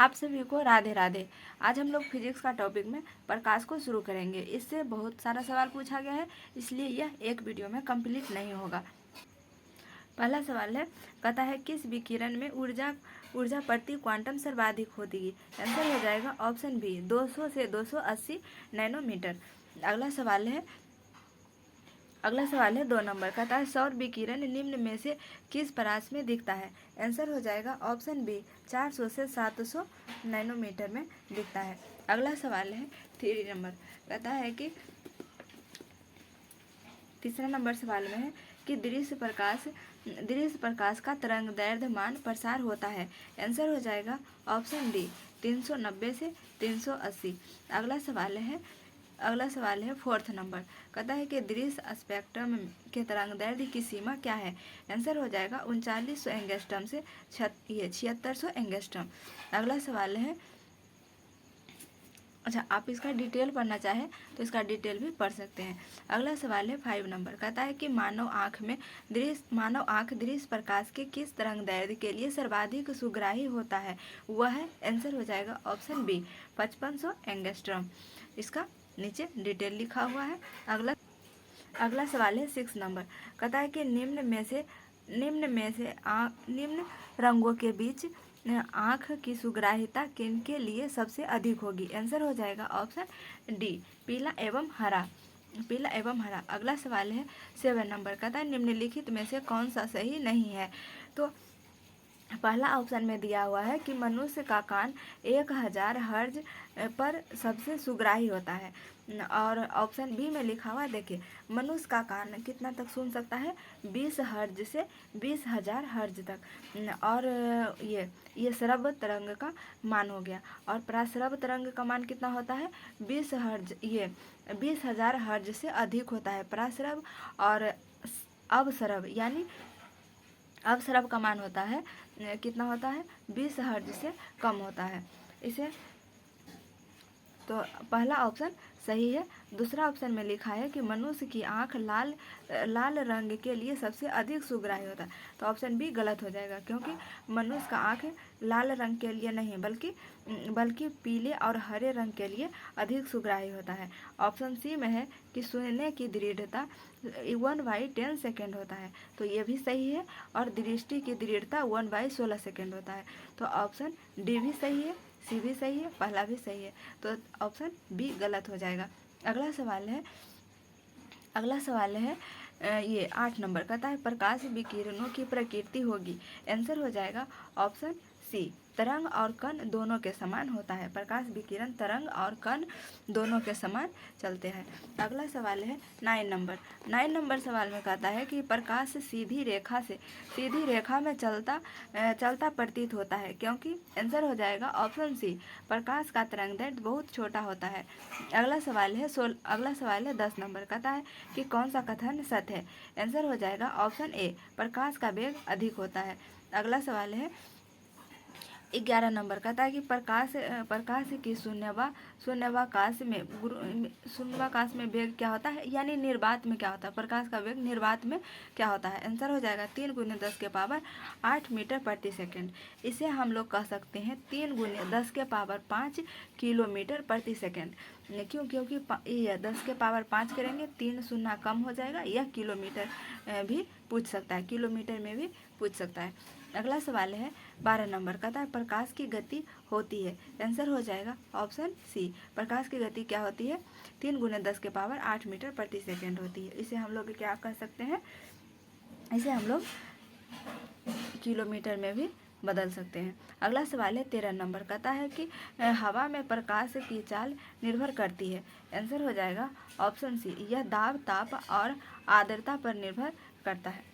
आप सभी को राधे राधे। आज हम लोग फिजिक्स का टॉपिक में प्रकाश को शुरू करेंगे। इससे बहुत सारा सवाल पूछा गया है, इसलिए यह एक वीडियो में कंप्लीट नहीं होगा। पहला सवाल है, कहता है किस विकिरण में ऊर्जा प्रति क्वांटम सर्वाधिक होती है। आंसर हो जाएगा ऑप्शन बी 200 से 280 नैनोमीटर। अगला सवाल है 2 नंबर, कहता है सौर विकिरण निम्न में से किस परास में दिखता है। आंसर हो जाएगा ऑप्शन बी 400 से 700 नैनोमीटर में दिखता है। अगला सवाल है 3 नंबर, कहता है कि तीसरा नंबर सवाल में है कि दृश्य प्रकाश का तरंगदैर्ध्य मान प्रसार होता है। आंसर हो जाएगा ऑप्शन डी 390 से 380। अगला सवाल है 4 नंबर, कहता है कि दृश्य स्पेक्ट्रम के तरंगदैर्ध्य की सीमा क्या है। आंसर हो जाएगा 3900 एंगस्ट्रम से 7600 एंगस्ट्रम। अगला सवाल है, अच्छा आप इसका डिटेल पढ़ना चाहें तो इसका डिटेल भी पढ़ सकते हैं। अगला सवाल है 5 नंबर, कहता है कि मानव आँख दृश्य प्रकाश के किस तरंगदैर्ध्य के लिए सर्वाधिक सुग्राही होता है। वह है, आंसर हो जाएगा ऑप्शन बी 5500 एंगस्ट्रम। इसका नीचे डिटेल लिखा हुआ है। अगला सवाल है 6 नंबर, कहता है कि निम्न रंगों के बीच आँख की सुग्राहिता किनके लिए सबसे अधिक होगी। आंसर हो जाएगा ऑप्शन डी पीला एवं हरा। अगला सवाल है 7 नंबर, कहता है निम्नलिखित में से कौन सा सही नहीं है। तो पहला ऑप्शन में दिया हुआ है कि मनुष्य का कान 1000 हर्ज पर सबसे सुग्राही होता है, और ऑप्शन बी में लिखा हुआ देखिए मनुष्य का कान कितना तक सुन सकता है 20 हर्ज से 20,000 हर्ज तक। और ये श्रव्य तरंग का मान हो गया, और प्रश्रव्य तरंग का मान कितना होता है 20 हर्ज, ये 20,000 हर्ज से अधिक होता है प्रश्रव्य। और अवश्रव्य का मान होता है कितना होता है 20 हर्ज से कम होता है। इसे तो पहला ऑप्शन सही है। दूसरा ऑप्शन में लिखा है कि मनुष्य की आंख लाल रंग के लिए सबसे अधिक सुग्राही होता है, तो ऑप्शन बी गलत हो जाएगा, क्योंकि मनुष्य का आंख लाल रंग के लिए नहीं बल्कि पीले और हरे रंग के लिए अधिक सुग्राही होता है। ऑप्शन सी में है कि सुनने की दृढ़ता 1/10 सेकेंड होता है, तो ये भी सही है। और दृष्टि की दृढ़ता 1/16 सेकेंड होता है, तो ऑप्शन डी भी सही है, सी भी सही है, पहला भी सही है, तो ऑप्शन बी गलत हो जाएगा। अगला सवाल है ये 8 नंबर, कहता है प्रकाश विकिरणों की प्रकृति होगी। आंसर हो जाएगा ऑप्शन सी तरंग और कण दोनों के समान होता है। प्रकाश विकिरण तरंग और कण दोनों के समान चलते हैं। अगला सवाल है 9 नंबर सवाल में कहता है कि प्रकाश सीधी रेखा में चलता प्रतीत होता है, क्योंकि आंसर हो जाएगा ऑप्शन सी प्रकाश का तरंगदैर्ध्य बहुत छोटा होता है। अगला सवाल है 10 नंबर, कहता है कि कौन सा कथन सत्य है। आंसर हो जाएगा ऑप्शन ए प्रकाश का वेग अधिक होता है। अगला सवाल है 11 नंबर, कहता है कि प्रकाश की शून्यावकाश में वेग क्या होता है, यानी निर्वात में क्या होता है, प्रकाश का वेग निर्वात में क्या होता है। आंसर हो जाएगा 3 × 10 के पावर 8 मीटर प्रति सेकेंड। इसे हम लोग कह सकते हैं 3 × 10 के पावर 5 किलोमीटर प्रति सेकेंड। क्यों? क्योंकि ये 10 के पावर 5 करेंगे 3 शून्य कम हो जाएगा, यह किलोमीटर भी पूछ सकता है, किलोमीटर में भी पूछ सकता है। अगला सवाल है 12 नंबर, कहता है प्रकाश की गति होती है। आंसर हो जाएगा ऑप्शन सी प्रकाश की गति क्या होती है 3 × 10 के पावर 8 मीटर प्रति सेकेंड होती है। इसे हम लोग क्या कह सकते हैं, इसे हम लोग किलोमीटर में भी बदल सकते हैं। अगला सवाल है 13 नंबर, कहता है कि हवा में प्रकाश की चाल निर्भर करती है। आंसर हो जाएगा ऑप्शन सी यह दाब, ताप और आर्द्रता पर निर्भर करता है।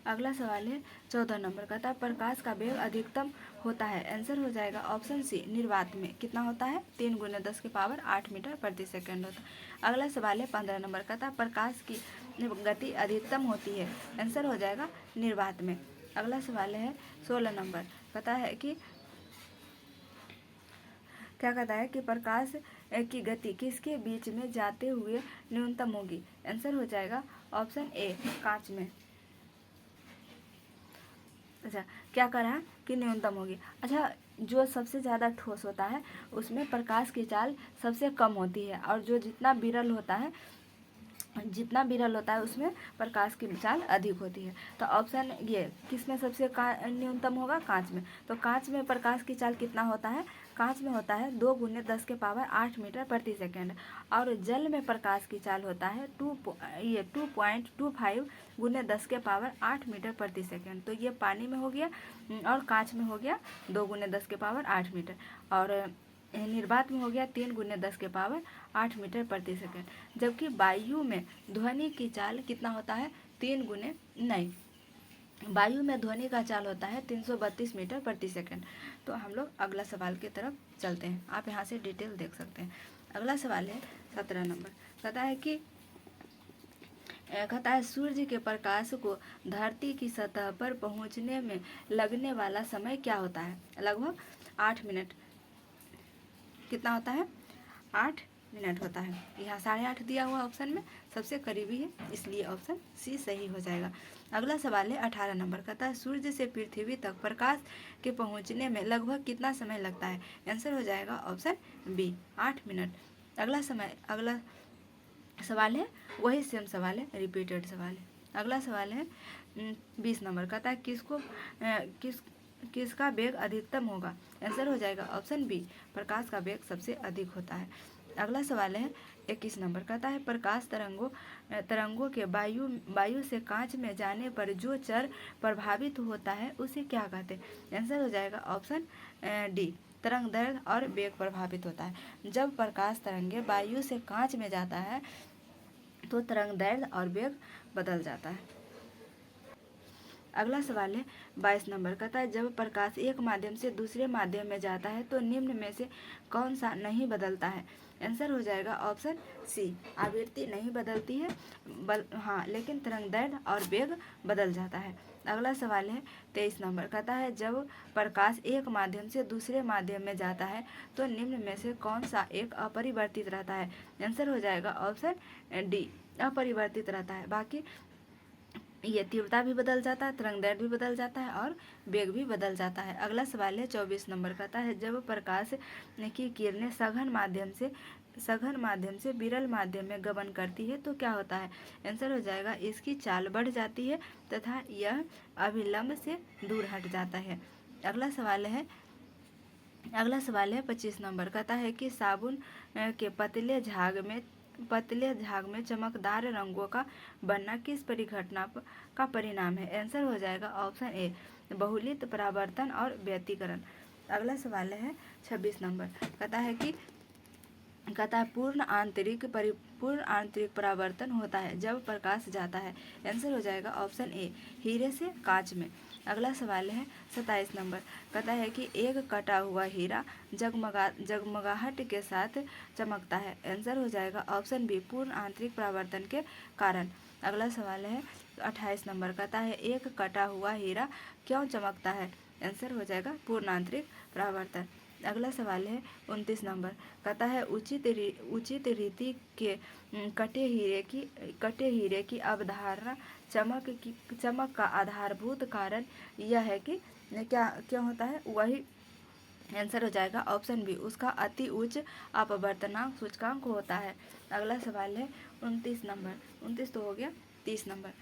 अगला सवाल है 14 नंबर, कहता है प्रकाश का वेग अधिकतम होता है। आंसर हो जाएगा ऑप्शन सी निर्वात में कितना होता है 3 × 10 के पावर 8 मीटर प्रति सेकेंड होता है। अगला सवाल है 15 नंबर, कहता है प्रकाश की गति अधिकतम होती है। आंसर हो जाएगा निर्वात में। अगला सवाल है 16 नंबर, कहता है कि क्या कहता है कि प्रकाश की गति किसके बीच में जाते हुए न्यूनतम होगी। आंसर हो जाएगा ऑप्शन ए कांच में। अच्छा क्या कर रहा है कि न्यूनतम होगी। अच्छा, जो सबसे ज़्यादा ठोस होता है उसमें प्रकाश की चाल सबसे कम होती है, और जो जितना विरल होता है उसमें प्रकाश की चाल अधिक होती है। तो ऑप्शन ये किस में सबसे न्यूनतम होगा? कांच में। तो कांच में प्रकाश की चाल कितना होता है? कांच में होता है 2 × 10⁸ मीटर प्रति सेकेंड, और जल में प्रकाश की चाल होता है 2.25 × 10⁸ मीटर प्रति सेकेंड। तो ये पानी में हो गया और कांच में हो गया 2 × 10⁸ मीटर, और निर्वात में हो गया 3 × 10⁸ मीटर प्रति सेकेंड। जबकि वायु में ध्वनि की चाल कितना होता है? वायु में ध्वनि का चाल होता है 332 मीटर प्रति सेकेंड। तो हम लोग अगला सवाल की तरफ चलते हैं, आप यहाँ से डिटेल देख सकते हैं। अगला सवाल है 17 नंबर। कहता है सूर्य के प्रकाश को धरती की सतह पर पहुँचने में लगने वाला समय क्या होता है? लगभग 8 मिनट। कितना होता है? 8 मिनट होता है। यहाँ 8.5 दिया हुआ ऑप्शन में सबसे करीबी है, इसलिए ऑप्शन सी सही हो जाएगा। अगला सवाल है 18 नंबर। कहता है सूर्य से पृथ्वी तक प्रकाश के पहुँचने में लगभग कितना समय लगता है? आंसर हो जाएगा ऑप्शन बी, 8 मिनट। अगला सवाल है वही सेम सवाल है, रिपीटेड सवाल है। अगला सवाल है 20 नंबर। कहता है किसका वेग अधिकतम होगा? आंसर हो जाएगा ऑप्शन बी, प्रकाश का वेग सबसे अधिक होता है। अगला सवाल है 21 नंबर। कहता है प्रकाश तरंगों के वायु से कांच में जाने पर जो चर प्रभावित होता है उसे क्या कहते हैं? आंसर हो जाएगा ऑप्शन डी, तरंग दैर्घ्य और वेग प्रभावित होता है। जब प्रकाश तरंगे वायु से कांच में जाता है तो तरंग दैर्घ्य और वेग बदल जाता है। अगला सवाल है 22 नंबर। कहता है जब प्रकाश एक माध्यम से दूसरे माध्यम में जाता है तो निम्न में से कौन सा नहीं बदलता है? आंसर हो जाएगा ऑप्शन सी, आवृत्ति नहीं बदलती है, लेकिन तरंग दैर्घ्य और वेग बदल जाता है। अगला सवाल है 23 नंबर। कहता है जब प्रकाश एक माध्यम से दूसरे माध्यम में जाता है तो निम्न में से कौन सा एक अपरिवर्तित रहता है? आंसर हो जाएगा ऑप्शन डी, अपरिवर्तित रहता है। बाकी ये तीव्रता भी बदल जाता है, तरंग दैर्घ्य भी बदल जाता है और वेग भी बदल जाता है। अगला सवाल है 24 नंबर। कहता है जब प्रकाश की किरणें सघन माध्यम से विरल माध्यम में गमन करती है तो क्या होता है? आंसर हो जाएगा इसकी चाल बढ़ जाती है तथा यह अभिलंब से दूर हट जाता है। अगला सवाल है 25 नंबर। कहता है कि साबुन के पतले झाग में चमकदार रंगों का बनना किस परिघटना का परिणाम है? आंसर हो जाएगा ऑप्शन ए, बहुलित परावर्तन और व्यतिकरण। अगला सवाल है 26 नंबर। कहता है पूर्ण आंतरिक परावर्तन होता है जब प्रकाश जाता है। आंसर हो जाएगा ऑप्शन ए, हीरे से कांच में। अगला सवाल है 27 नंबर। कहता है कि एक कटा हुआ हीरा जगमगाहट के साथ चमकता है। आंसर हो जाएगा ऑप्शन बी, पूर्ण आंतरिक परावर्तन के कारण। अगला सवाल है 28 नंबर। कहता है एक कटा हुआ हीरा क्यों चमकता है? आंसर हो जाएगा पूर्ण आंतरिक परावर्तन। अगला सवाल है 29 नंबर। कहता है उचित रीति के कटे हीरे की अवधारणा चमक का आधारभूत कारण यह है कि क्या होता है? वही आंसर हो जाएगा ऑप्शन बी, उसका अति उच्च अपवर्तनांक सूचकांक होता है। अगला सवाल है 29 नंबर। 29 तो हो गया, 30 नंबर।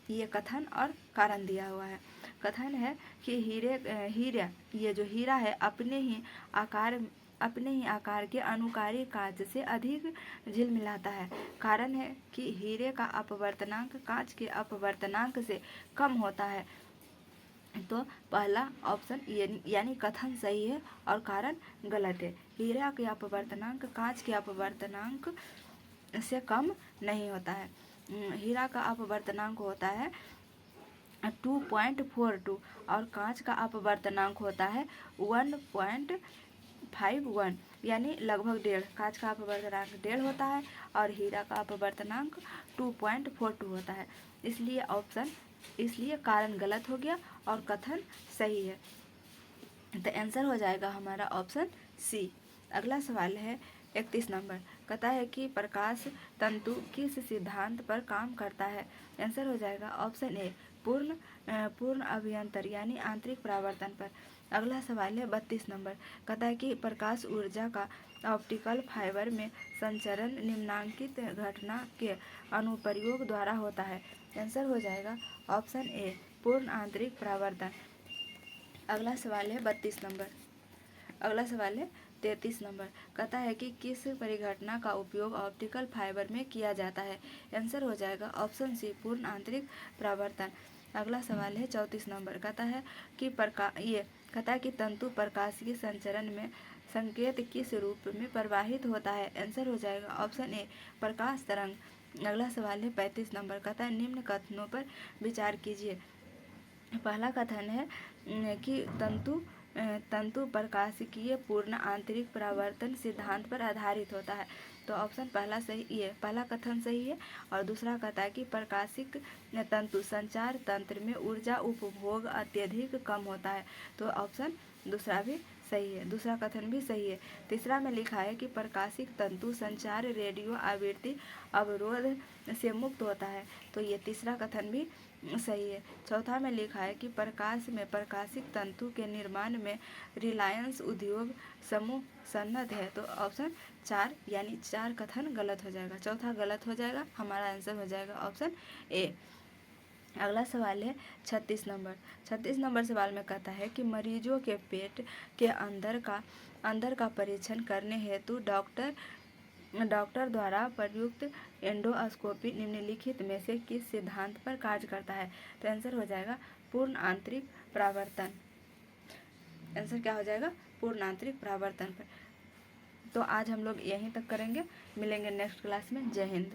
ये कथन और कारण दिया हुआ है। कथन है कि ये जो हीरा है अपने ही आकार के अनुकारी कांच से अधिक झिलमिलाता है। कारण है कि हीरे का अपवर्तनांक कांच के अपवर्तनांक से कम होता है। तो पहला ऑप्शन यानी कथन सही है और कारण गलत है। हीरा के अपवर्तनांक कांच के अपवर्तनांक से कम नहीं होता है। हीरा का अपवर्तनांक होता है 2.42 और कांच का अपवर्तनांक होता है 1.51, यानी लगभग 1.5। कांच का अपवर्तनांक 1.5 होता है और हीरा का अपवर्तनांक 2.42 होता है। इसलिए कारण गलत हो गया और कथन सही है। तो आंसर हो जाएगा हमारा ऑप्शन सी। अगला सवाल है 31 नंबर। कहता है कि प्रकाश तंतु किस सिद्धांत पर काम करता है? आंसर हो जाएगा ऑप्शन ए, पूर्ण अभ्यंतर यानी आंतरिक परावर्तन पर। अगला सवाल है 32 नंबर, कहता है कि प्रकाश ऊर्जा का ऑप्टिकल फाइबर में संचरण निम्नांकित घटना के अनुप्रयोग द्वारा होता है। आंसर हो जाएगा ऑप्शन ए पूर्ण आंतरिक परावर्तन। अगला सवाल है 32 नंबर। अगला सवाल है 33 नंबर, कहता है कि किस परिघटना का उपयोग ऑप्टिकल फाइबर में किया जाता है। आंसर हो जाएगा ऑप्शन सी पूर्ण आंतरिक परावर्तन। अगला सवाल है 34 नंबर, कहता है कि तंतु प्रकाशीय संचरण में संकेत किस रूप में प्रवाहित होता है। आंसर हो जाएगा ऑप्शन ए प्रकाश तरंग। अगला सवाल है 35 नंबर, कहता है निम्न कथनों पर विचार कीजिए। पहला कथन है कि तंतु प्रकाशिकीय पूर्ण आंतरिक परावर्तन सिद्धांत पर आधारित होता है। तो ऑप्शन पहला कथन सही है। और दूसरा कहता है कि प्रकाशिक तंतु संचार तंत्र में ऊर्जा उपभोग अत्यधिक कम होता है। तो ऑप्शन दूसरा भी सही है, दूसरा कथन भी सही है। तीसरा में लिखा है कि प्रकाशिक तंतु संचार रेडियो आवृत्ति अवरोध से मुक्त होता है। तो ये तीसरा कथन भी सही है। चौथा में लिखा है कि प्रकाश में प्रकाशिक तंतु के निर्माण में रिलायंस उद्योग समूह सन्नद्ध है। तो ऑप्शन 4 यानी 4 कथन गलत हो जाएगा, चौथा गलत हो जाएगा। हमारा आंसर हो जाएगा ऑप्शन ए। अगला सवाल है 36 नंबर। 36 नंबर सवाल में कहता है कि मरीजों के पेट के अंदर का परीक्षण करने हेतु डॉक्टर द्वारा प्रयुक्त एंडोस्कोपी निम्नलिखित में से किस सिद्धांत पर कार्य करता है। तो आंसर हो जाएगा पूर्ण आंतरिक परावर्तन। आंसर क्या हो जाएगा पूर्ण आंतरिक परावर्तन पर। तो आज हम लोग यहीं तक करेंगे, मिलेंगे नेक्स्ट क्लास में। जय हिंद।